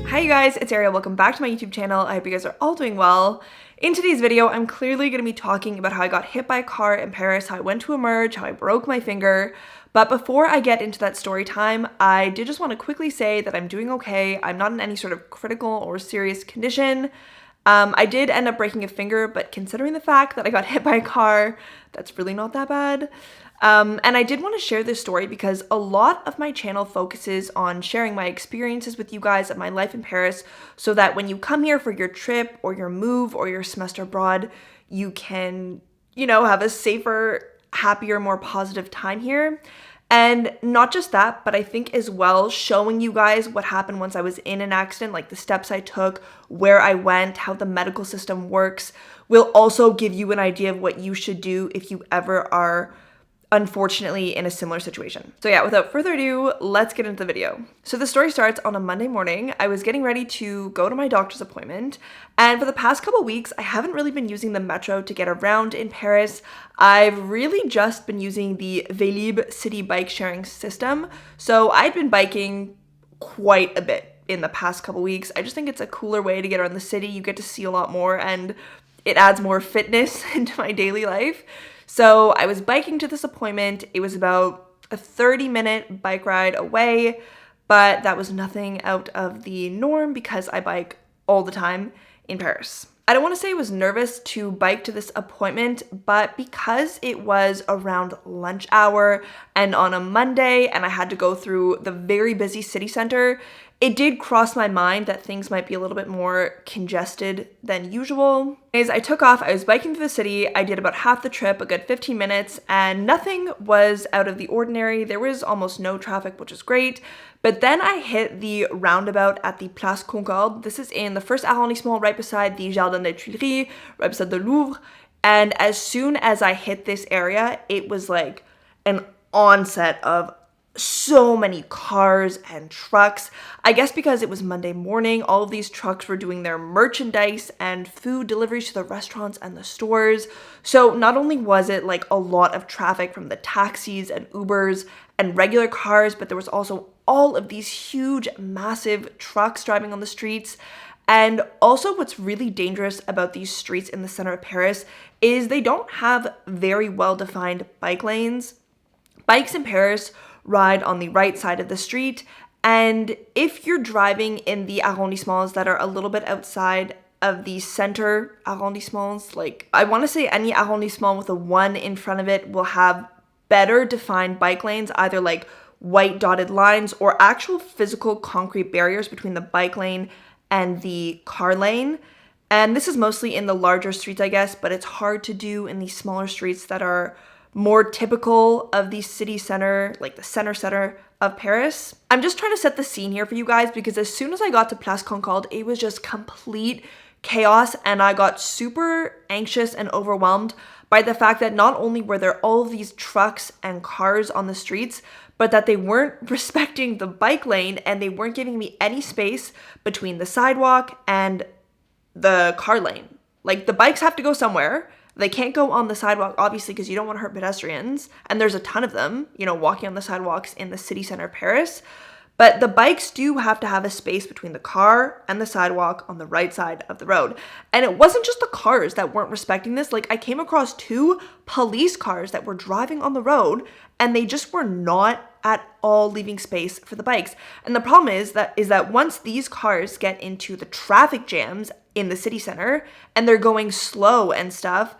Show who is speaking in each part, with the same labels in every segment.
Speaker 1: Hi you guys, it's Arielle. Welcome back to my YouTube channel. I hope you guys are all doing well. In today's video, I'm clearly going to be talking about how I got hit by a car in Paris, how I went to emerge, how I broke my finger. But before I get into that story time, I did just want to quickly say that I'm doing okay. I'm not in any sort of critical or serious condition. I did end up breaking a finger, but considering the fact that I got hit by a car, that's really not that bad. And I did want to share this story because a lot of my channel focuses on sharing my experiences with you guys of my life in Paris so that when you come here for your trip or your move or your semester abroad, you can, have a safer, happier, more positive time here. And not just that, but I think as well, showing you guys what happened once I was in an accident, like the steps I took, where I went, how the medical system works, will also give you an idea of what you should do if you ever are unfortunately in a similar situation. So yeah, without further ado, let's get into the video. So the story starts on a Monday morning. I was getting ready to go to my doctor's appointment, and for the past couple weeks, I haven't really been using the metro to get around in Paris. I've really just been using the DeliFB city bike sharing system. So I've been biking quite a bit in the past couple weeks. I just think it's a cooler way to get around the city. You get to see a lot more and it adds more fitness into my daily life. So I was biking to this appointment. It was about a 30-minute bike ride away, but that was nothing out of the norm because I bike all the time in Paris. I don't want to say I was nervous to bike to this appointment, but because it was around lunch hour and on a Monday and I had to go through the very busy city center, it did cross my mind that things might be a little bit more congested than usual. As I took off, I was biking through the city. I did about half the trip, a good 15 minutes, and nothing was out of the ordinary. There was almost no traffic, which is great. But then I hit the roundabout at the Place Concorde. This is in the first arrondissement, right beside the Jardin des Tuileries, right beside the Louvre. And as soon as I hit this area, it was like an onset of so many cars and trucks. I guess because it was Monday morning, all of these trucks were doing their merchandise and food deliveries to the restaurants and the stores. So not only was it like a lot of traffic from the taxis and Ubers and regular cars, but there was also all of these huge, massive trucks driving on the streets. And also what's really dangerous about these streets in the center of Paris is they don't have very well-defined bike lanes. Bikes in Paris ride on the right side of the street, and if you're driving in the arrondissements that are a little bit outside of the center arrondissements, like I want to say any arrondissement with a 1 in front of it will have better defined bike lanes, either like white dotted lines or actual physical concrete barriers between the bike lane and the car lane. And this is mostly in the larger streets, I guess, but it's hard to do in these smaller streets that are more typical of the city center, like the center of Paris. I'm just trying to set the scene here for you guys because as soon as I got to Place Concorde, it was just complete chaos and I got super anxious and overwhelmed by the fact that not only were there all of these trucks and cars on the streets, but that they weren't respecting the bike lane and they weren't giving me any space between the sidewalk and the car lane. Like the bikes have to go somewhere. They can't go on the sidewalk, obviously, because you don't want to hurt pedestrians. And there's a ton of them, walking on the sidewalks in the city center of Paris. But the bikes do have to have a space between the car and the sidewalk on the right side of the road. And it wasn't just the cars that weren't respecting this. Like I came across 2 police cars that were driving on the road and they just were not at all leaving space for the bikes. And the problem is that once these cars get into the traffic jams in the city center and they're going slow and stuff,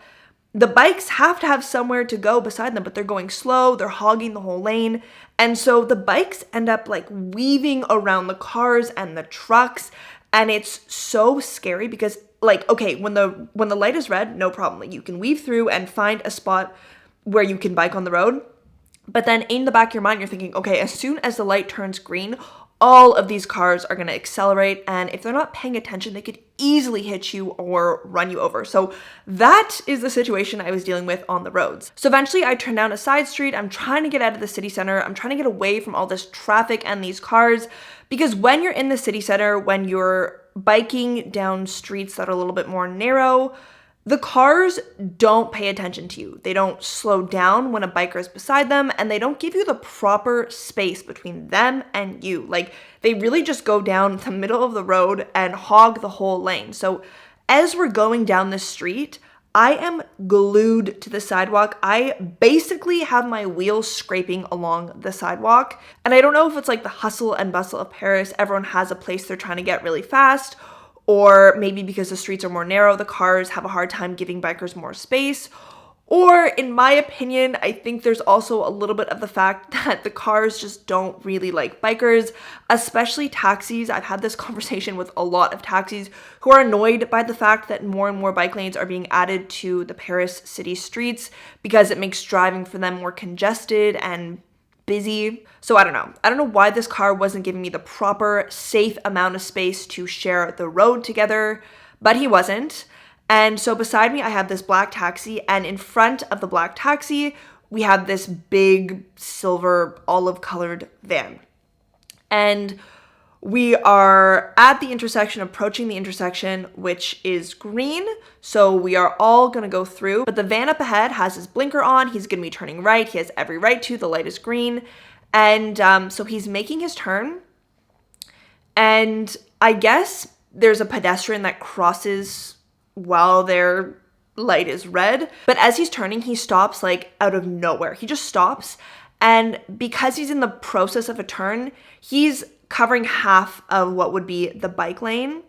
Speaker 1: the bikes have to have somewhere to go beside them, but they're going slow, they're hogging the whole lane. And so the bikes end up like weaving around the cars and the trucks. And it's so scary because like, okay, when the light is red, no problem. Like, you can weave through and find a spot where you can bike on the road. But then in the back of your mind, you're thinking, okay, as soon as the light turns green, all of these cars are going to accelerate, and if they're not paying attention, they could easily hit you or run you over. So that is the situation I was dealing with on the roads. So eventually I turned down a side street. I'm trying to get out of the city center. I'm trying to get away from all this traffic and these cars, because when you're in the city center, when you're biking down streets that are a little bit more narrow, The cars don't pay attention to you. They don't slow down when a biker is beside them, and they don't give you the proper space between them and you. Like, they really just go down the middle of the road and hog the whole lane. So as we're going down the street, I am glued to the sidewalk. I basically have my wheels scraping along the sidewalk. And I don't know if it's like the hustle and bustle of Paris. Everyone has a place they're trying to get really fast, or maybe because the streets are more narrow, the cars have a hard time giving bikers more space. Or in my opinion, I think there's also a little bit of the fact that the cars just don't really like bikers, especially taxis. I've had this conversation with a lot of taxis who are annoyed by the fact that more and more bike lanes are being added to the Paris city streets because it makes driving for them more congested and busy. So I don't know. I don't know why this car wasn't giving me the proper safe amount of space to share the road together, but he wasn't. And so beside me, I have this black taxi, and in front of the black taxi, we have this big silver olive colored van. And we are at the intersection, approaching the intersection, which is green. So we are all gonna go through, but the van up ahead has his blinker on. He's gonna be turning right. He has every right to, the light is green. And so he's making his turn. And I guess there's a pedestrian that crosses while their light is red. But as he's turning, he stops like out of nowhere. He just stops. And because he's in the process of a turn, he's covering half of what would be the bike lane.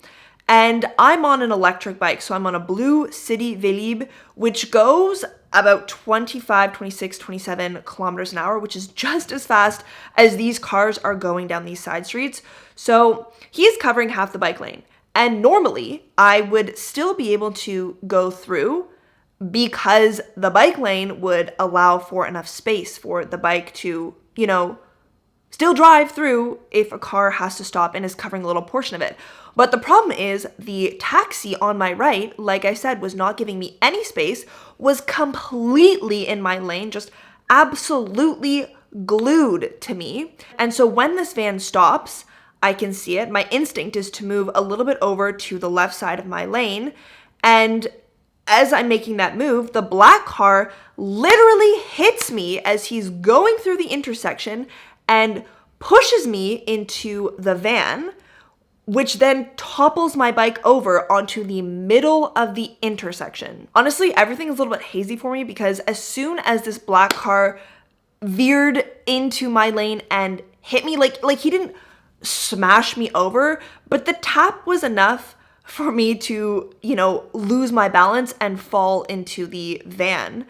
Speaker 1: And I'm on an electric bike. So I'm on a blue sudy DeliFB, which goes about 25, 26, 27 kilometers an hour, which is just as fast as these cars are going down these side streets. So he's covering half the bike lane. And normally, I would still be able to go through because the bike lane would allow for enough space for the bike to, still drive through if a car has to stop and is covering a little portion of it. But the problem is the taxi on my right, like I said, was not giving me any space, was completely in my lane, just absolutely glued to me. And so when this van stops, I can see it. My instinct is to move a little bit over to the left side of my lane. And as I'm making that move, the black car literally hits me as he's going through the intersection and pushes me into the van, which then topples my bike over onto the middle of the intersection. Honestly, everything is a little bit hazy for me because as soon as this black car veered into my lane and hit me, like he didn't smash me over, but the tap was enough for me to, lose my balance and fall into the van.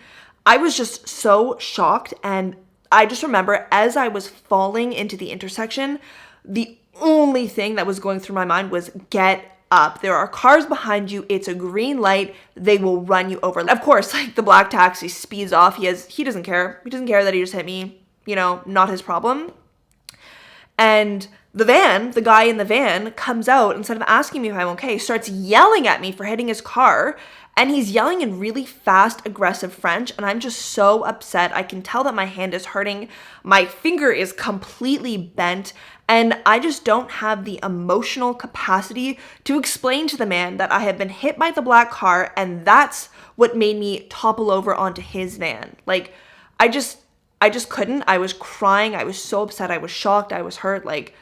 Speaker 1: I was just so shocked, and I just remember as I was falling into the intersection, the only thing that was going through my mind was get up. There are cars behind you. It's a green light. They will run you over. Of course, like the black taxi speeds off. He doesn't care. He doesn't care that he just hit me, not his problem. And the guy in the van comes out, instead of asking me if I'm okay, starts yelling at me for hitting his car. And he's yelling in really fast, aggressive French. And I'm just so upset. I can tell that my hand is hurting. My finger is completely bent. And I just don't have the emotional capacity to explain to the man that I have been hit by the black car. And that's what made me topple over onto his van. Like, I just couldn't. I was crying. I was so upset. I was shocked. I was hurt. Like,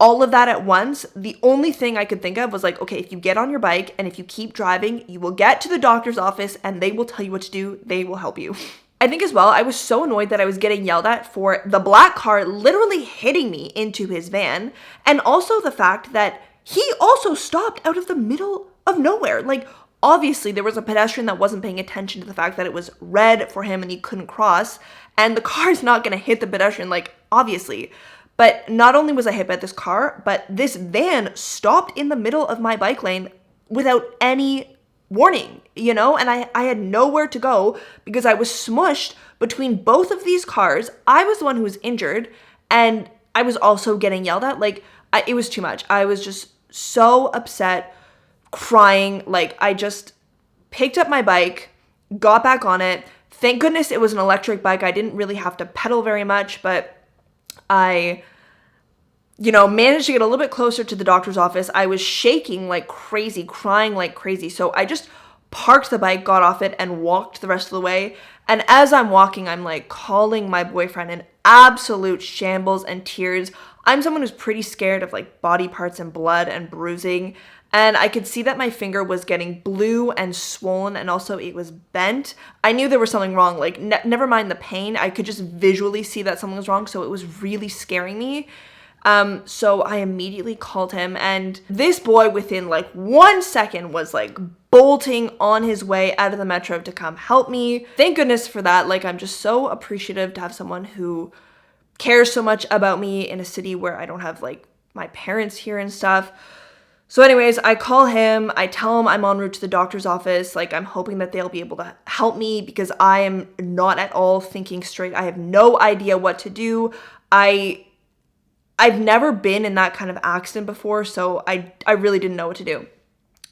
Speaker 1: all of that at once. The only thing I could think of was like, okay, if you get on your bike and if you keep driving, you will get to the doctor's office and they will tell you what to do. They will help you. I think as well, I was so annoyed that I was getting yelled at for the black car literally hitting me into his van. And also the fact that he also stopped out of the middle of nowhere. Like, obviously there was a pedestrian that wasn't paying attention to the fact that it was red for him and he couldn't cross. And the car's not going to hit the pedestrian, like, obviously. But not only was I hit by this car, but this van stopped in the middle of my bike lane without any warning, and I had nowhere to go because I was smushed between both of these cars. I was the one who was injured, and I was also getting yelled at. Like, it was too much. I was just so upset, crying. Like, I just picked up my bike, got back on it. Thank goodness it was an electric bike. I didn't really have to pedal very much, but I, managed to get a little bit closer to the doctor's office. I was shaking like crazy, crying like crazy. So I just parked the bike, got off it, and walked the rest of the way. And as I'm walking, I'm like calling my boyfriend in absolute shambles and tears. I'm someone who's pretty scared of like body parts and blood and bruising. And I could see that my finger was getting blue and swollen, and also it was bent. I knew there was something wrong, like never mind the pain. I could just visually see that something was wrong, so it was really scaring me. So I immediately called him, and this boy within like 1 second was like bolting on his way out of the metro to come help me. Thank goodness for that. Like, I'm just so appreciative to have someone who cares so much about me in a city where I don't have like my parents here and stuff. So anyways, I call him, I tell him I'm en route to the doctor's office. Like, I'm hoping that they'll be able to help me because I am not at all thinking straight. I have no idea what to do. I've never been in that kind of accident before, so I really didn't know what to do.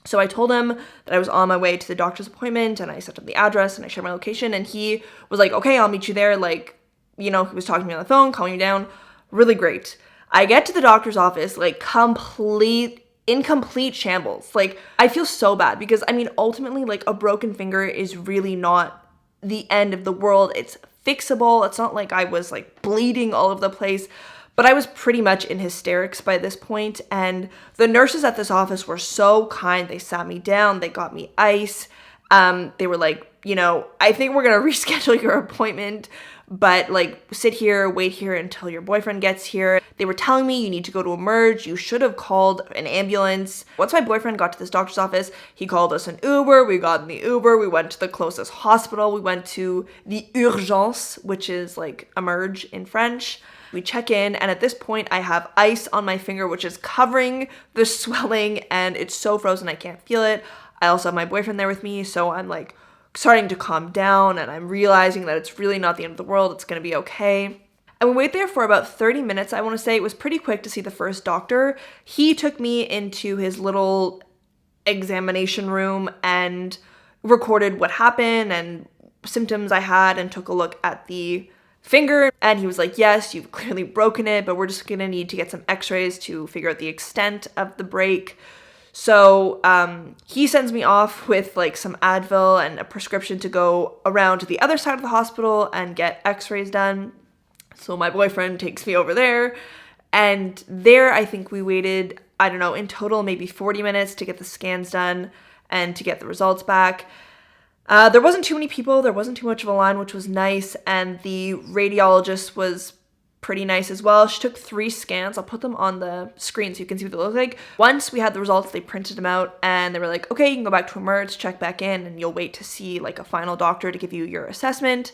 Speaker 1: So I told him that I was on my way to the doctor's appointment, and I set up the address and I shared my location, and he was like, okay, I'll meet you there. Like, you know, he was talking to me on the phone, calming me down. Really great. I get to the doctor's office, like in complete shambles. Like, I feel so bad because, I mean, ultimately, like, a broken finger is really not the end of the world. It's fixable. It's not like I was like bleeding all over the place, but I was pretty much in hysterics by this point. And the nurses at this office were so kind. They sat me down, they got me ice. They were like, you know, I think we're gonna reschedule your appointment, but like sit here, wait here until your boyfriend gets here. They were telling me you need to go to Emerge. You should have called an ambulance. Once my boyfriend got to this doctor's office, he called us an Uber. We got in the Uber. We went to the closest hospital. We went to the urgence, which is like Emerge in French. We check in, and at this point I have ice on my finger, which is covering the swelling, and it's so frozen I can't feel it. I also have my boyfriend there with me, so I'm like starting to calm down, and I'm realizing that it's really not the end of the world. It's gonna be okay. And we wait there for about 30 minutes. I want to say it was pretty quick to see the first doctor. He took me into his little examination room and recorded what happened and symptoms I had and took a look at the finger. And he was like, yes, you've clearly broken it, but we're just going to need to get some x-rays to figure out the extent of the break. So he sends me off with like some Advil and a prescription to go around to the other side of the hospital and get x-rays done. So my boyfriend takes me over there, and there I think we waited, I don't know, in total maybe 40 minutes to get the scans done and to get the results back. There wasn't too many people, there wasn't too much of a line, which was nice, and the radiologist was pretty nice as well. She took 3 scans. I'll put them on the screen so you can see what they look like. Once we had the results, they printed them out, and they were like, okay, you can go back to Emerge, check back in, and you'll wait to see like a final doctor to give you your assessment.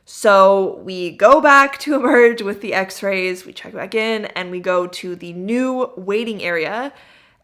Speaker 1: So we go back to Emerge with the x-rays, we check back in, and we go to the new waiting area,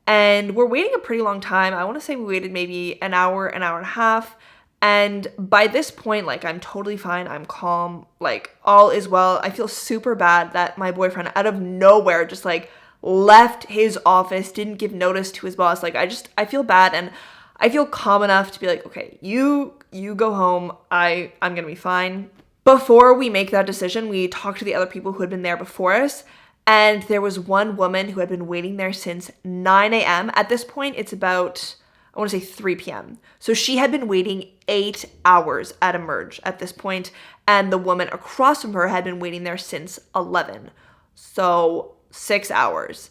Speaker 1: and we're waiting a pretty long time. I want to say we waited maybe an hour and a half. And by this point, like, I'm totally fine. I'm calm. Like, all is well. I feel super bad that my boyfriend, out of nowhere, just, like, left his office, didn't give notice to his boss. Like, I feel bad, and I feel calm enough to be like, okay, you go home. I'm gonna be fine. Before we make that decision, we talked to the other people who had been there before us, and there was one woman who had been waiting there since 9 a.m. At this point, it's about, I want to say 3 p.m. So she had been waiting 8 hours at Emerge at this point, and the woman across from her had been waiting there since 11. So 6 hours.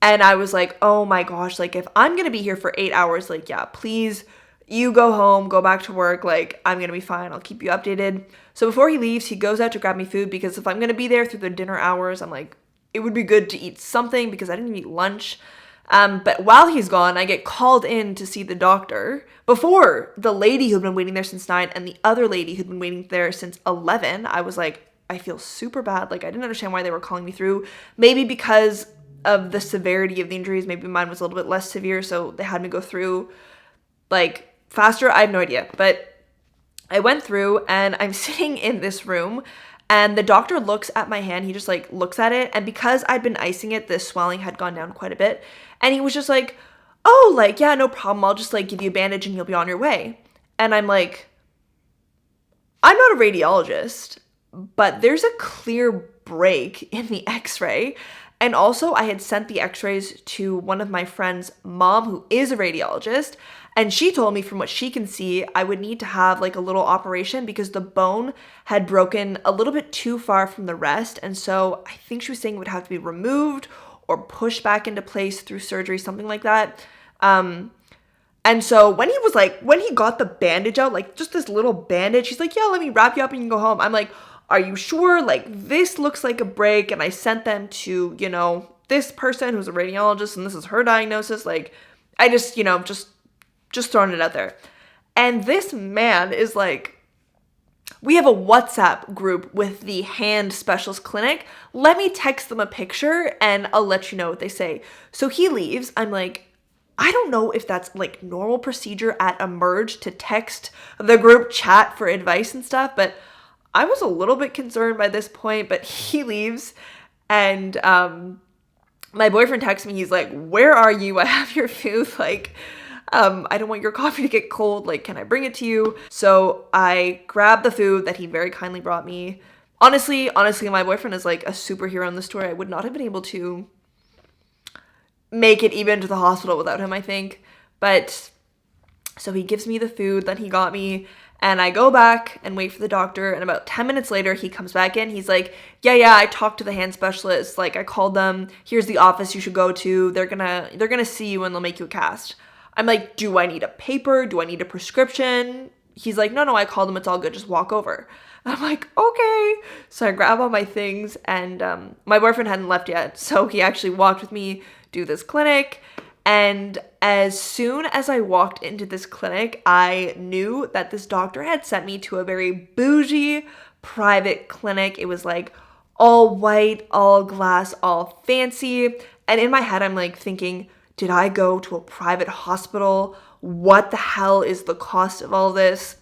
Speaker 1: And I was like, oh my gosh, like, if I'm going to be here for 8 hours, like, yeah, please, you go home, go back to work. Like, I'm going to be fine. I'll keep you updated. So before he leaves, he goes out to grab me food, because if I'm going to be there through the dinner hours, I'm like, it would be good to eat something because I didn't eat lunch. But while he's gone, I get called in to see the doctor before the lady who'd been waiting there since 9 and the other lady who'd been waiting there since 11. I was like, I feel super bad. Like, I didn't understand why they were calling me through. Maybe because of the severity of the injuries. Maybe mine was a little bit less severe, so they had me go through, like, faster. I have no idea. But I went through, and I'm sitting in this room, and the doctor looks at my hand. He just, like, looks at it, and because I'd been icing it, the swelling had gone down quite a bit. And he was just like, oh, like, yeah, no problem. I'll just, like, give you a bandage and you'll be on your way. And I'm like, I'm not a radiologist, but there's a clear break in the x-ray. And also, I had sent the x-rays to one of my friend's mom, who is a radiologist, And she told me from what she can see, I would need to have like a little operation because the bone had broken a little bit too far from the rest. And so I think she was saying it would have to be removed or pushed back into place through surgery, something like that. And so when he got the bandage out, like just this little bandage, he's like, yeah, let me wrap you up and you can go home. I'm like, are you sure? Like, this looks like a break. And I sent them to, you know, this person who's a radiologist and this is her diagnosis. Like, I just, you know, just throwing it out there. And this man is like, we have a WhatsApp group with the hand specialist clinic. Let me text them a picture and I'll let you know what they say. So he leaves. I'm like, I don't know if that's like normal procedure at Emerge to text the group chat for advice and stuff, but I was a little bit concerned by this point. But he leaves and my boyfriend texts me. He's like, where are you? I have your food. Like, I don't want your coffee to get cold. Like, can I bring it to you? So I grabbed the food that he very kindly brought me. Honestly, my boyfriend is like a superhero in this story. I would not have been able to make it even to the hospital without him, I think. But so he gives me the food that he got me and I go back and wait for the doctor. And about 10 minutes later, he comes back in. He's like, yeah, I talked to the hand specialist. Like, I called them. Here's the office you should go to. They're gonna see you and they'll make you a cast. I'm like, do I need a paper? Do I need a prescription? He's like, no, I called them. It's all good. Just walk over. I'm like, okay. So I grab all my things and my boyfriend hadn't left yet. So he actually walked with me to this clinic. And as soon as I walked into this clinic, I knew that this doctor had sent me to a very bougie private clinic. It was like all white, all glass, all fancy. And in my head, I'm like thinking, did I go to a private hospital? What the hell is the cost of all this?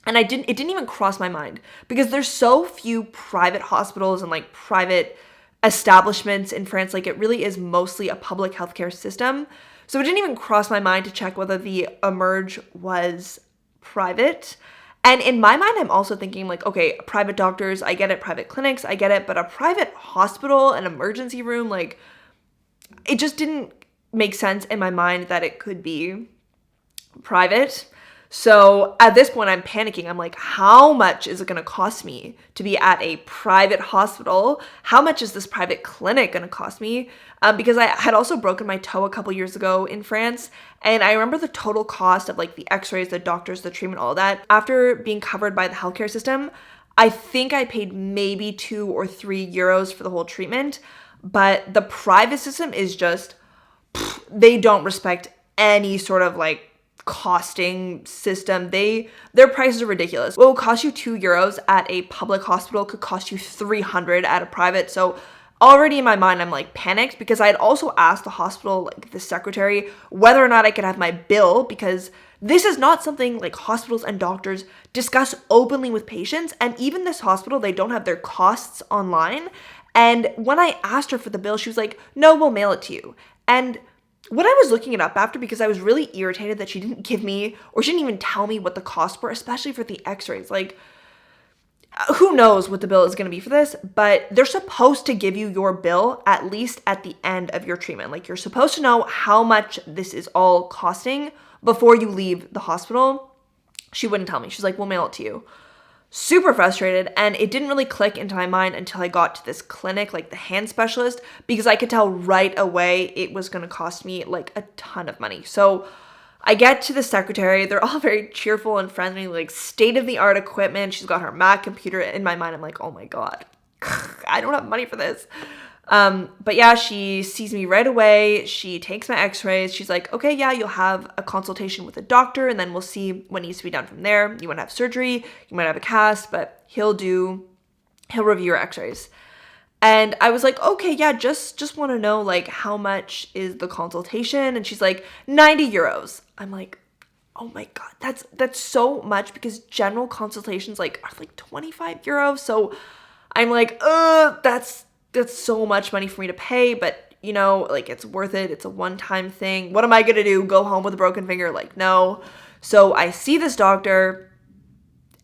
Speaker 1: And it didn't even cross my mind because there's so few private hospitals and like private establishments in France. Like, it really is mostly a public healthcare system. So it didn't even cross my mind to check whether the Emerge was private. And in my mind, I'm also thinking like, okay, private doctors, I get it, private clinics, I get it, but a private hospital, an emergency room, like, it just didn't make sense in my mind that it could be private. So at this point, I'm panicking. I'm like, how much is it going to cost me to be at a private hospital? How much is this private clinic going to cost me? Because I had also broken my toe a couple years ago in France. And I remember the total cost of like the x-rays, the doctors, the treatment, all that. After being covered by the healthcare system, I think I paid maybe 2 or 3 euros for the whole treatment. But the private system is just, they don't respect any sort of like costing system. Their prices are ridiculous. What will cost you 2 euros at a public hospital could cost you 300 at a private. So already in my mind, I'm like panicked because I had also asked the hospital, like the secretary, whether or not I could have my bill, because this is not something like hospitals and doctors discuss openly with patients. And even this hospital, they don't have their costs online. And when I asked her for the bill, she was like, no, we'll mail it to you. And when I was looking it up after, because I was really irritated that she didn't give me, or she didn't even tell me what the costs were, especially for the x-rays. Like, who knows what the bill is going to be for this, but they're supposed to give you your bill at least at the end of your treatment. Like, you're supposed to know how much this is all costing before you leave the hospital. She wouldn't tell me. She's like, we'll mail it to you. Super frustrated, and it didn't really click into my mind until I got to this clinic, like the hand specialist, because I could tell right away it was going to cost me like a ton of money. So I get to the secretary. They're all very cheerful and friendly, like state-of-the-art equipment. She's got her Mac computer. In my mind, I'm like, oh my God, I don't have money for this. But yeah, she sees me right away. She takes my x-rays. She's like, okay, yeah, you'll have a consultation with a doctor and then we'll see what needs to be done from there. You might have surgery, you might have a cast, but he'll review your x-rays. And I was like, okay, yeah, just want to know like how much is the consultation? And she's like, 90 euros. I'm like, oh my God, that's so much, because general consultations are like 25 euros. So I'm like, that's so much money for me to pay, but you know, like, it's worth it. It's a one-time thing. What am I gonna do? Go home with a broken finger? Like, no. So I see this doctor,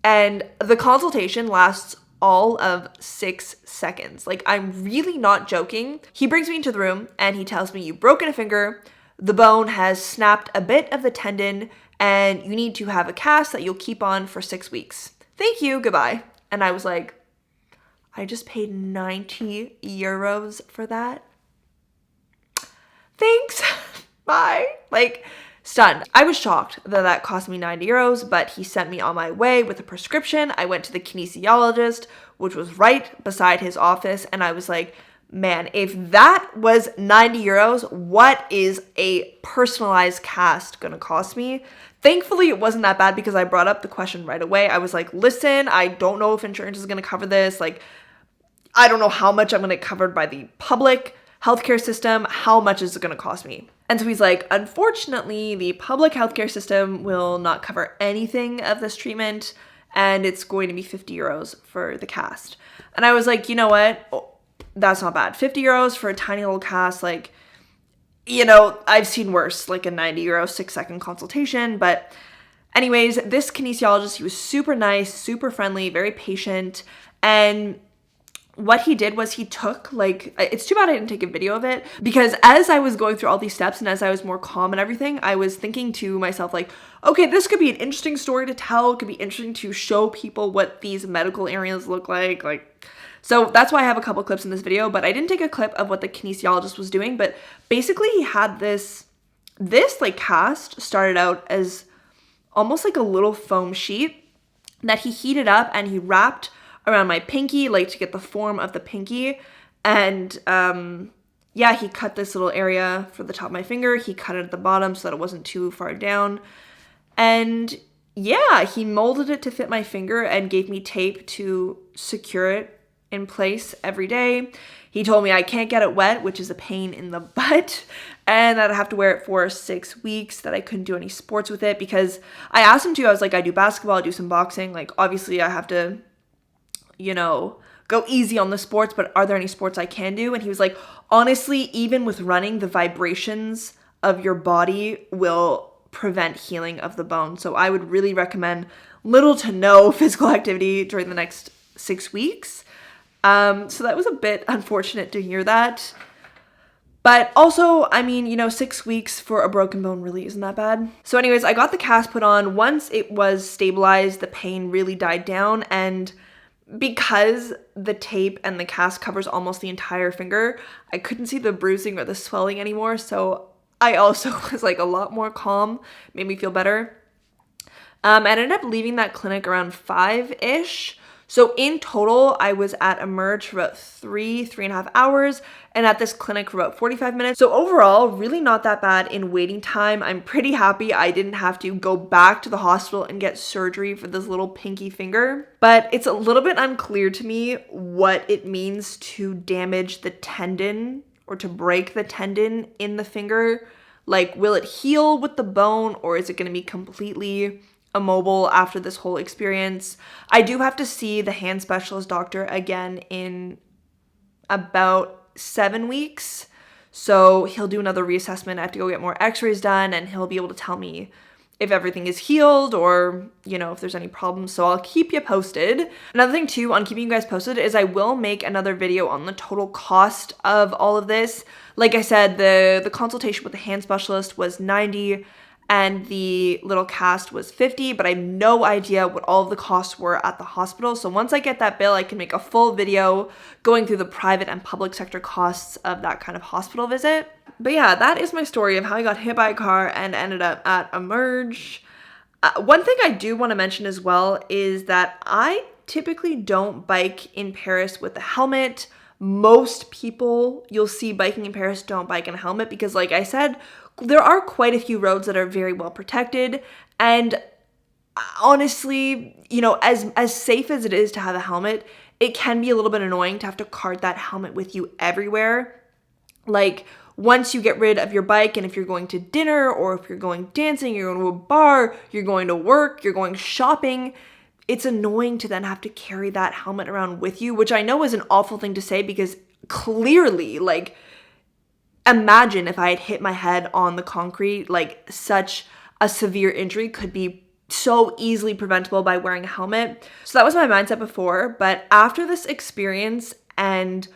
Speaker 1: and the consultation lasts all of 6 seconds. Like, I'm really not joking. He brings me into the room and he tells me, you've broken a finger, the bone has snapped a bit of the tendon, and you need to have a cast that you'll keep on for 6 weeks. Thank you, goodbye. And I was like, I just paid 90 euros for that. Thanks. Bye. Like, stunned. I was shocked that that cost me 90 euros, but he sent me on my way with a prescription. I went to the kinesiologist, which was right beside his office, and I was like, man, if that was 90 euros, what is a personalized cast gonna cost me? Thankfully, it wasn't that bad because I brought up the question right away. I was like, listen, I don't know if insurance is gonna cover this. Like, I don't know how much I'm gonna get covered by the public healthcare system. How much is it gonna cost me? And so he's like, unfortunately, the public healthcare system will not cover anything of this treatment, and it's going to be 50 euros for the cast. And I was like, you know what? Oh, that's not bad. 50 euros for a tiny little cast, like, you know, I've seen worse, like a 90 euro 6-second consultation. But anyways, this kinesiologist, he was super nice, super friendly, very patient. And what he did was he took, like, it's too bad I didn't take a video of it, because as I was going through all these steps and as I was more calm and everything, I was thinking to myself, like, okay, this could be an interesting story to tell. It could be interesting to show people what these medical areas look like. So that's why I have a couple clips in this video, but I didn't take a clip of what the kinesiologist was doing. But basically he had this like cast started out as almost like a little foam sheet that he heated up and he wrapped around my pinky, like to get the form of the pinky. And yeah, he cut this little area for the top of my finger. He cut it at the bottom so that it wasn't too far down. And yeah, he molded it to fit my finger and gave me tape to secure it in place every day. He told me I can't get it wet, which is a pain in the butt, and that I have to wear it for 6 weeks, that I couldn't do any sports with it, because I asked him to. I was like, I do basketball, I do some boxing, like obviously I have to, you know, go easy on the sports, but are there any sports I can do? And he was like, honestly, even with running, the vibrations of your body will prevent healing of the bone. So I would really recommend little to no physical activity during the next 6 weeks. So that was a bit unfortunate to hear that. But also, I mean, you know, 6 weeks for a broken bone really isn't that bad. So anyways, I got the cast put on. Once it was stabilized, the pain really died down. And because the tape and the cast covers almost the entire finger, I couldn't see the bruising or the swelling anymore. So I also was like a lot more calm, made me feel better. I ended up leaving that clinic around 5-ish. So in total, I was at Emerge for about 3.5 hours, and at this clinic for about 45 minutes. So overall, really not that bad in waiting time. I'm pretty happy I didn't have to go back to the hospital and get surgery for this little pinky finger. But it's a little bit unclear to me what it means to damage the tendon or to break the tendon in the finger. Like, will it heal with the bone, or is it going to be completely immobile after this whole experience? I do have to see the hand specialist doctor again in about 7 weeks. So he'll do another reassessment. I have to go get more x-rays done, and he'll be able to tell me if everything is healed or, you know, if there's any problems. So I'll keep you posted. Another thing too on keeping you guys posted is I will make another video on the total cost of all of this. Like I said, the consultation with the hand specialist was 90 and the little cast was 50, but I have no idea what all of the costs were at the hospital. So once I get that bill, I can make a full video going through the private and public sector costs of that kind of hospital visit. But yeah, that is my story of how I got hit by a car and ended up at Emerge. One thing I do want to mention as well is that I typically don't bike in Paris with a helmet. Most people you'll see biking in Paris don't bike in a helmet because, like I said, there are quite a few roads that are very well protected. And honestly, you know, as safe as it is to have a helmet, it can be a little bit annoying to have to cart that helmet with you everywhere. Like, once you get rid of your bike, and if you're going to dinner or if you're going dancing, you're going to a bar, you're going to work, you're going shopping, it's annoying to then have to carry that helmet around with you, which I know is an awful thing to say because clearly, like, imagine if I had hit my head on the concrete, like such a severe injury could be so easily preventable by wearing a helmet. So that was my mindset before, but after this experience and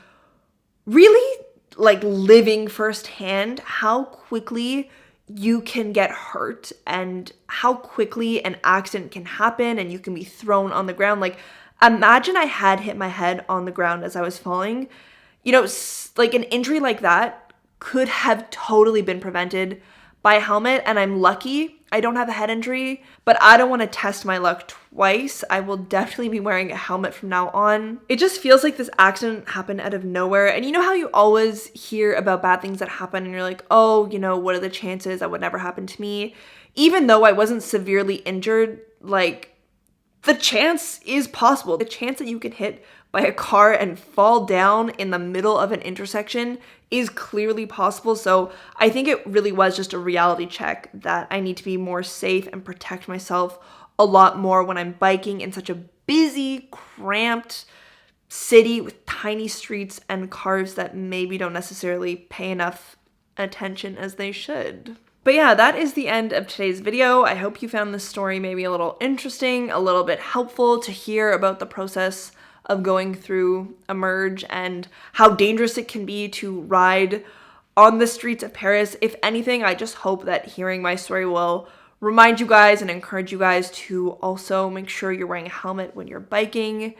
Speaker 1: really like living firsthand how quickly you can get hurt and how quickly an accident can happen and you can be thrown on the ground. Like, imagine I had hit my head on the ground as I was falling. You know, like an injury like that could have totally been prevented by a helmet, and I'm lucky I don't have a head injury, but I don't want to test my luck twice. I will definitely be wearing a helmet from now on. It just feels like this accident happened out of nowhere. And you know how you always hear about bad things that happen and you're like, oh, you know, what are the chances that would never happen to me? Even though I wasn't severely injured, like, the chance is possible. The chance that you can hit by a car and fall down in the middle of an intersection is clearly possible. So I think it really was just a reality check that I need to be more safe and protect myself a lot more when I'm biking in such a busy, cramped city with tiny streets and cars that maybe don't necessarily pay enough attention as they should. But yeah, that is the end of today's video. I hope you found this story maybe a little interesting, a little bit helpful to hear about the process of going through a merge and how dangerous it can be to ride on the streets of Paris. If anything, I just hope that hearing my story will remind you guys and encourage you guys to also make sure you're wearing a helmet when you're biking.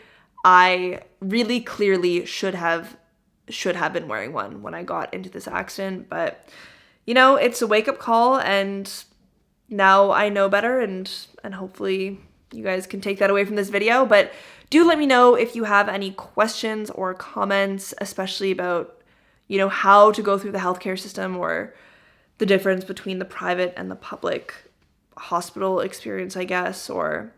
Speaker 1: I really clearly should have been wearing one when I got into this accident, but you know, it's a wake-up call, and now I know better, and hopefully you guys can take that away from this video. But do let me know if you have any questions or comments, especially about, you know, how to go through the healthcare system or the difference between the private and the public hospital experience, I guess, or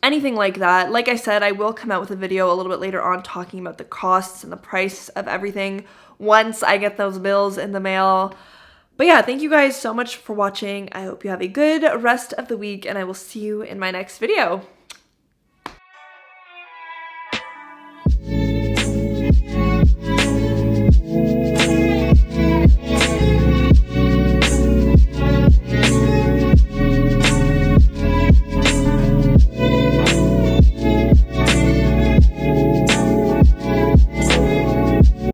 Speaker 1: anything like that. Like I said, I will come out with a video a little bit later on talking about the costs and the price of everything once I get those bills in the mail. But yeah, thank you guys so much for watching. I hope you have a good rest of the week, and I will see you in my next video.